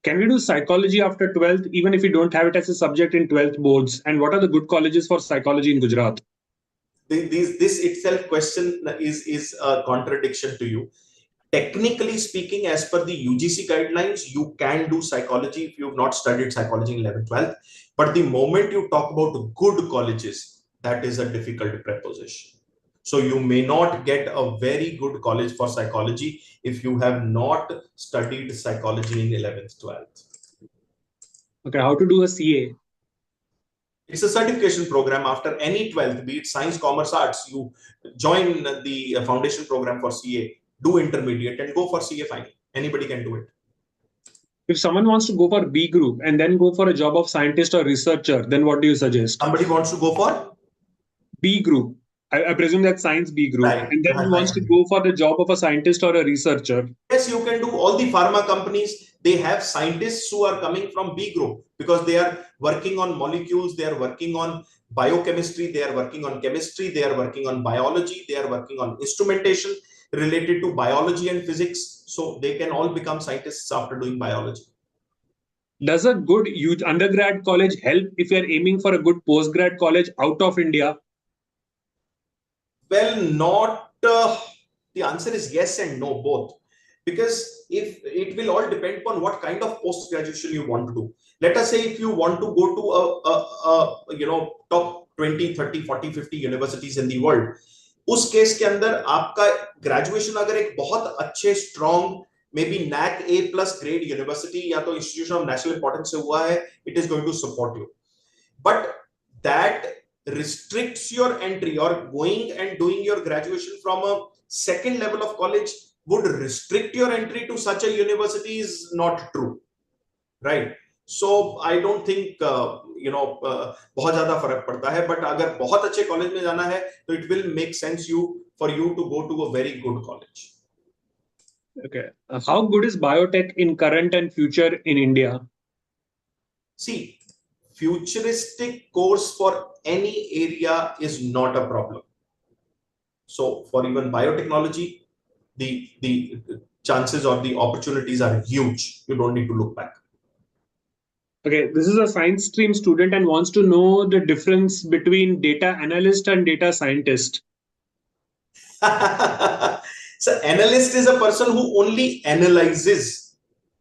Can we do psychology after 12th, even if we don't have it as a subject in 12th boards? And what are the good colleges for psychology in Gujarat? This itself question is a contradiction to you. Technically speaking, as per the UGC guidelines, you can do psychology if you've not studied psychology in 11th, 12th. But the moment you talk about good colleges, that is a difficult preposition. So you may not get a very good college for psychology if you have not studied psychology in 11th, 12th. Okay, how to do a CA? It's a certification program after any 12th, be it science, commerce, arts. You join the foundation program for CA, do intermediate and go for CA final. Anybody can do it. If someone wants to go for B group and then go for a job of scientist or researcher, then what do you suggest? Somebody wants to go for B group. I presume that's science B group. Right. And then he wants to go for the job of a scientist or a researcher. Yes, you can do. All the pharma companies, they have scientists who are coming from B group because they are working on molecules, they are working on biochemistry, they are working on chemistry, they are working on biology, they are working on instrumentation related to biology and physics. So they can all become scientists after doing biology. Does a good undergrad college help if you're aiming for a good postgrad college out of India? Well, not the answer is yes and no, both. Because if it will all depend upon what kind of post graduation you want to do. Let us say if you want to go to a top 20, 30, 40, 50 universities in the world, उस case के अंदर आपका graduation अगर एक बहुत अच्छे strong may be NAC A+ grade university या तो इंस्टीट्यूशन ऑफ नेशनल इंपॉर्टेंस से हुआ है, it is going to support you. But that restricts your entry, or going and doing your graduation from a second level of college would restrict your entry to such a university is not true, right? So I don't think बहुत ज्यादा फर्क पड़ता है. But अगर बहुत अच्छे college में जाना है तो it will make sense for you to go to a very good college. Okay. How good is biotech in current and future in India? See, futuristic course for any area is not a problem. So for even biotechnology, the chances or the opportunities are huge. You don't need to look back. Okay, this is a science stream student and wants to know the difference between data analyst and data scientist. So analyst is a person who only analyzes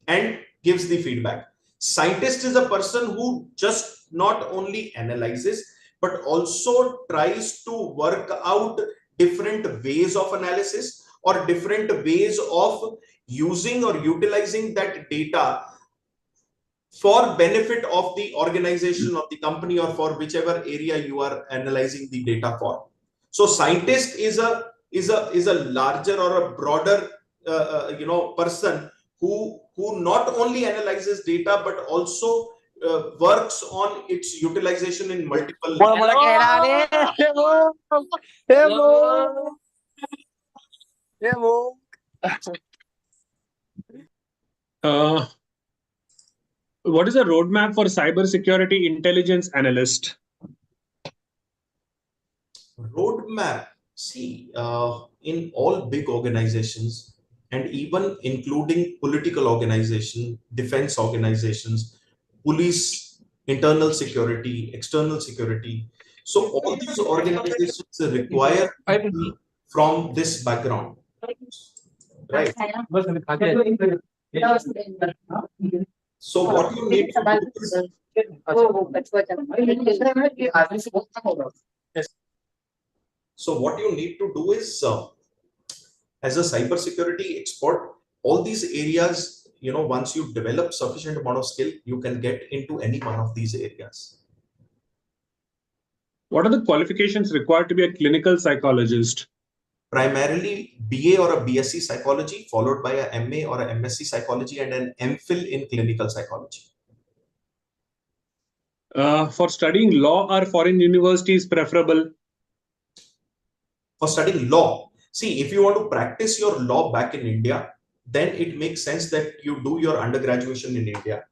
and gives the feedback. Scientist is a person who just not only analyzes but also tries to work out different ways of analysis or different ways of using or utilizing that data for benefit of the organization, of the company, or for whichever area you are analyzing the data for. So scientist is a larger or a broader person who not only analyzes data but also works on its utilization in multiple. What is a roadmap for cybersecurity intelligence analyst? Roadmap. See, in all big organizations, and even including political organizations, defense organizations, police, internal security, external security. So all these organizations require people from this background, right? So what you need to do is, as a cybersecurity expert, all these areas, once you develop sufficient amount of skill, you can get into any one of these areas. What are the qualifications required to be a clinical psychologist? Primarily BA or a BSc psychology, followed by a MA or a MSc psychology and an MPhil in clinical psychology. For studying law, are foreign universities preferable? For studying law, see, if you want to practice your law back in India, then it makes sense that you do your undergraduate in India.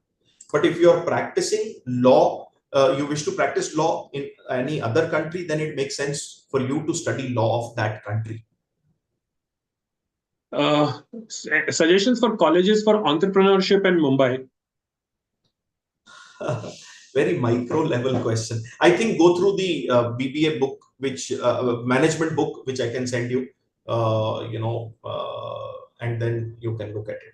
But if you are practicing law, you wish to practice law in any other country, then it makes sense for you to study law of that country. Suggestions for colleges for entrepreneurship in Mumbai? Very micro level question. I think go through the BBA book, which management book, which I can send you, and then you can look at it.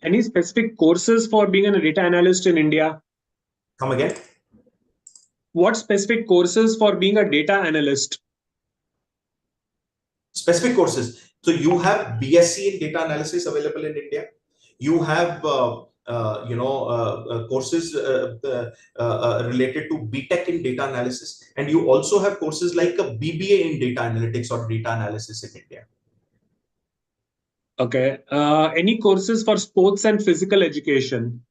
Any specific courses for being a data analyst in India? Come again? What specific courses for being a data analyst? Specific courses. So you have BSc in data analysis available in India. You have courses related to BTech in data analysis, and you also have courses like a BBA in data analytics or data analysis in India. Okay. Any courses for sports and physical education?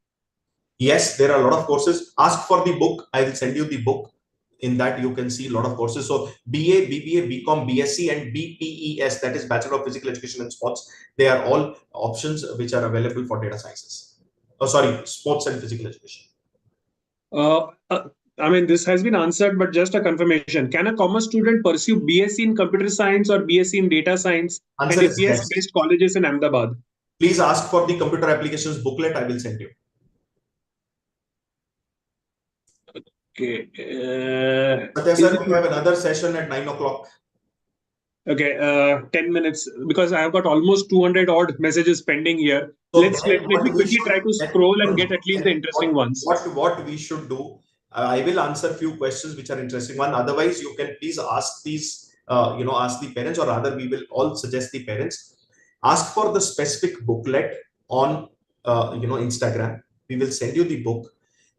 Yes, there are a lot of courses. Ask for the book. I will send you the book. In that you can see a lot of courses. So BA, BBA, BCom, BSc, and BPES, that is Bachelor of Physical Education and Sports. They are all options which are available for data sciences. Oh, sorry, sports and physical education. I mean, this has been answered, but just a confirmation. Can a commerce student pursue BSc in computer science or BSc in data science? Answer and if is yes, yes. best colleges in Ahmedabad? Please ask for the computer applications booklet. I will send you. Okay. Satya sir, we have another session at 9 o'clock. Okay, 10 minutes, because I have got almost 200 odd messages pending here. So let me quickly try to scroll and get at least the interesting ones. What we should do, I will answer few questions which are interesting one. Otherwise, you can please ask these, ask the parents, or rather we will all suggest the parents. Ask for the specific booklet on, Instagram. We will send you the book.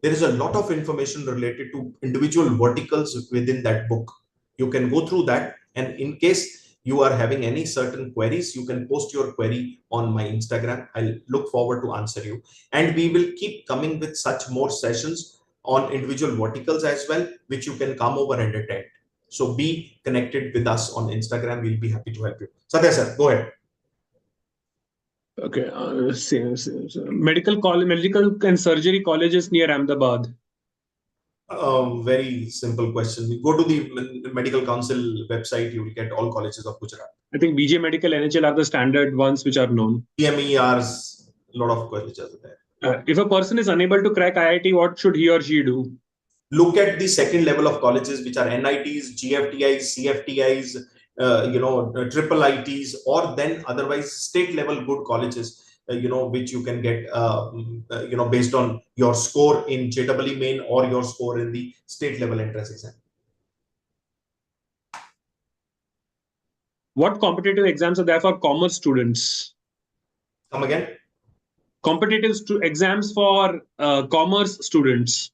There is a lot of information related to individual verticals within that book. You can go through that, and in case you are having any certain queries, you can post your query on my Instagram. I'll look forward to answer you. And we will keep coming with such more sessions on individual verticals as well, which you can come over and attend. So be connected with us on Instagram. We'll be happy to help you. Satya sir, go ahead. Okay, medical and surgery colleges near Ahmedabad. Very simple question. You go to the Medical Council website, you will get all colleges of Gujarat. I think BJ Medical, NHL are the standard ones which are known. PMERs, a lot of colleges are there. If a person is unable to crack IIT, what should he or she do? Look at the second level of colleges, which are NITs, GFTIs, CFTIs, triple ITs, or then otherwise state level good colleges, which you can get, based on your score in JEE main or your score in the state level entrance exam. What competitive exams are there for commerce students? Come again? Competitive exams for commerce students.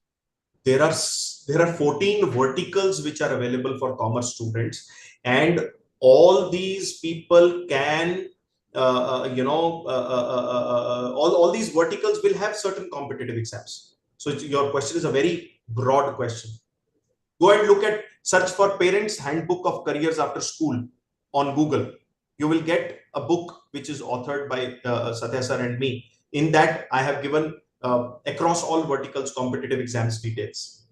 There are 14 verticals which are available for commerce students, and all these people can, all these verticals will have certain competitive exams. So your question is a very broad question. Go and look at, search for Parents Handbook of Careers After School on Google. You will get a book which is authored by Satya sir and me. In that, I have given across all verticals competitive exams details.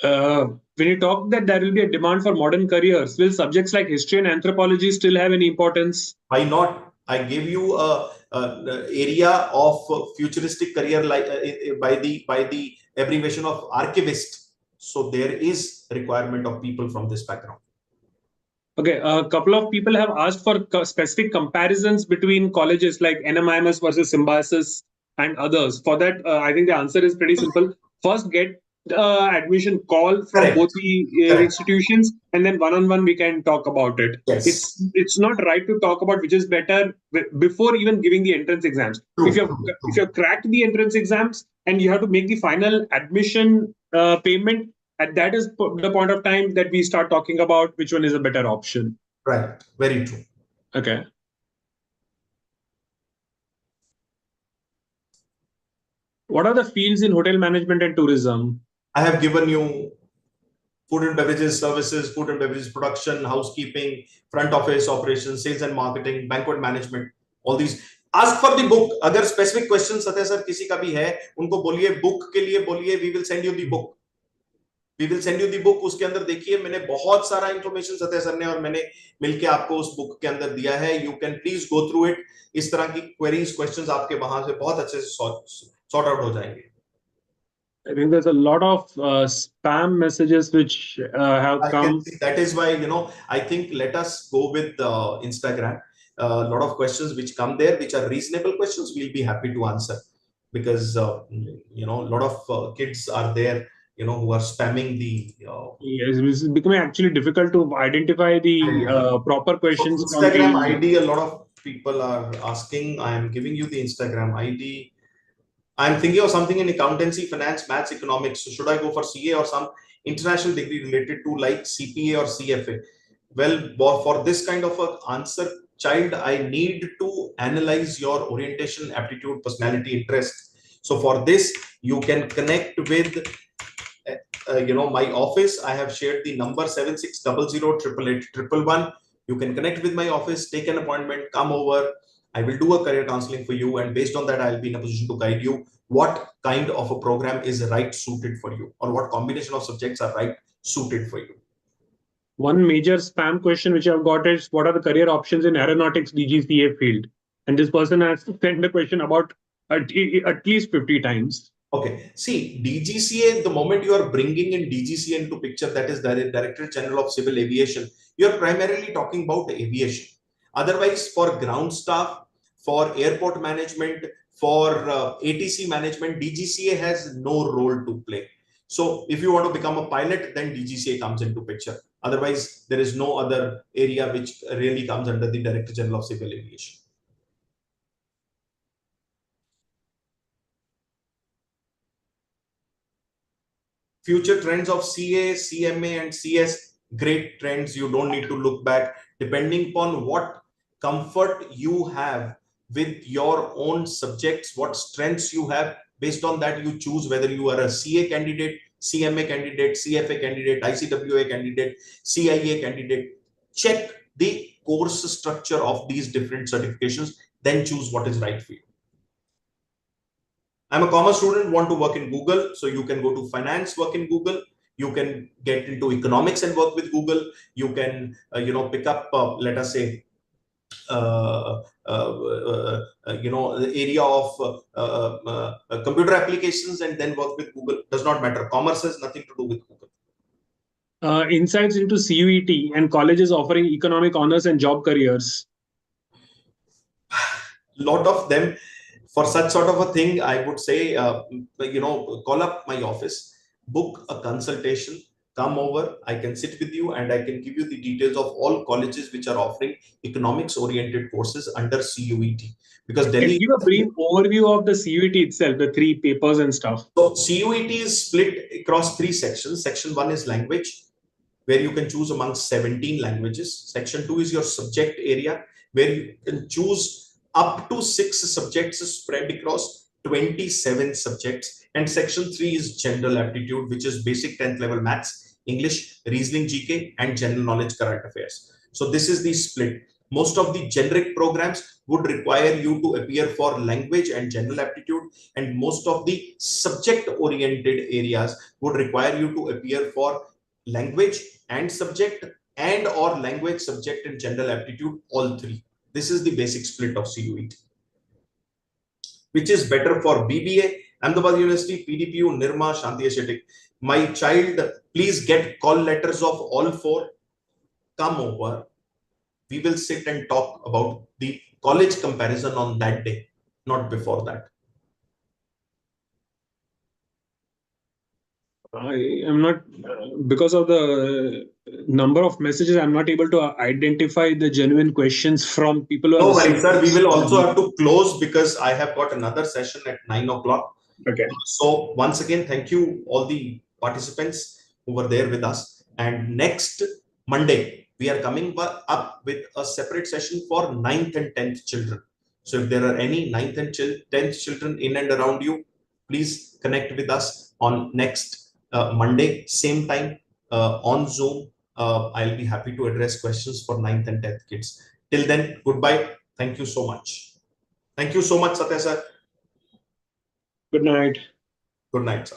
When you talk that there will be a demand for modern careers, will subjects like history and anthropology still have any importance? Why not? I gave you a area of futuristic career by the abbreviation of archivist. So there is requirement of people from this background. Okay, a couple of people have asked for specific comparisons between colleges like NMIMS versus Symbiosis and others. For that, I think the answer is pretty simple. First, get admission call from Correct. both the institutions, and then one-on-one we can talk about it. Yes. It's not right to talk about which is better before even giving the entrance exams. True. If you've cracked the entrance exams and you have to make the final admission payment, and that is the point of time that we start talking about which one is a better option. Right. Very true. Okay. What are the fields in hotel management and tourism? I have given you food and beverages services, food and beverages production, housekeeping, front office operations, sales and marketing, banquet management, all these. Ask for the book. अगर specific question सत्य sir किसी का भी है, उनको बोलिए book के लिए बोलिए, we will send you the book. We will send you the book. उसके अंदर देखिए मैंने बहुत सारा इंफॉर्मेशन सत्य सर ने और मैंने मिलके आपको उस बुक के अंदर दिया है. You can please go through it. इस तरह की queries, questions आपके वहां से बहुत अच्छे से sort out हो जाएंगे. I think there's a lot of spam messages which have I come. can see. That is why, I think let us go with Instagram. A lot of questions which come there, which are reasonable questions, we'll be happy to answer because, a lot of kids are there, who are spamming the. Yes, it's becoming actually difficult to identify the proper questions So from Instagram the. ID, a lot of people are asking. I am giving you the Instagram ID. I'm thinking of something in accountancy, finance, maths, economics. So should I go for CA or some international degree related to like CPA or CFA? Well, for this kind of an answer, child, I need to analyze your orientation, aptitude, personality, interest. So for this, you can connect with, my office. I have shared the number 7600888811. You can connect with my office, take an appointment, come over. I will do a career counseling for you, and based on that, I'll be in a position to guide you what kind of a program is right suited for you, or what combination of subjects are right suited for you. One major spam question which I've got is what are the career options in aeronautics DGCA field? And this person has sent the question about at least 50 times. Okay, see, DGCA, the moment you are bringing in DGCA into picture, that is the Director General of Civil Aviation, you are primarily talking about aviation. Otherwise, for ground staff, for airport management, for ATC management, DGCA has no role to play. So if you want to become a pilot, then DGCA comes into picture. Otherwise, there is no other area which really comes under the Director General of Civil Aviation. Future trends of CA, CMA, and CS, great trends. You don't need to look back. Depending upon what comfort you have with your own subjects, what strengths you have, based on that, you choose whether you are a CA candidate, CMA candidate, CFA candidate, ICWA candidate, CIA candidate. Check the course structure of these different certifications, then choose what is right for you. I'm a commerce student, want to work in Google. So you can go to finance, work in Google. You can get into economics and work with Google. You can, pick up, let us say, the area of computer applications and then work with Google. Does not matter. Commerce has nothing to do with Google. Insights into CUET and colleges offering economic honors and job careers. Lot of them. For such sort of a thing, I would say, call up my office, book a consultation, come over. I can sit with you and I can give you the details of all colleges which are offering economics oriented courses under CUET. Because Delhi. Can you give a brief overview of the CUET itself, the 3 papers and stuff? So CUET is split across 3 sections. Section 1 is language, where you can choose amongst 17 languages. Section 2 is your subject area, where you can choose up to 6 subjects spread across 27 subjects. And section 3 is general aptitude, which is basic 10th level maths, English, reasoning, GK, and general knowledge current affairs. So this is the split. Most of the generic programs would require you to appear for language and general aptitude, and most of the subject oriented areas would require you to appear for language and subject and or language, subject, and general aptitude, all 3. This is the basic split of CUET. Which is better for BBA, Ahmedabad University, PDPU, Nirma, Shanti Ascetic. My child, please get call letters of all 4. Come over. We will sit and talk about the college comparison on that day, not before that. I am not, because of the number of messages, I'm not able to identify the genuine questions from people who No have. worries, sir. We will also have to close because I have got another session at 9 o'clock. Okay. So once again, thank you all the participants who were there with us. And next Monday, we are coming up with a separate session for 9th and 10th children. So if there are any 9th and 10th children in and around you, Please connect with us on next Monday, same time on Zoom. I'll be happy to address questions for 9th and 10th kids. Till then, goodbye. Thank you so much. Thank you so much, Satya sir. Good night. Good night, sir.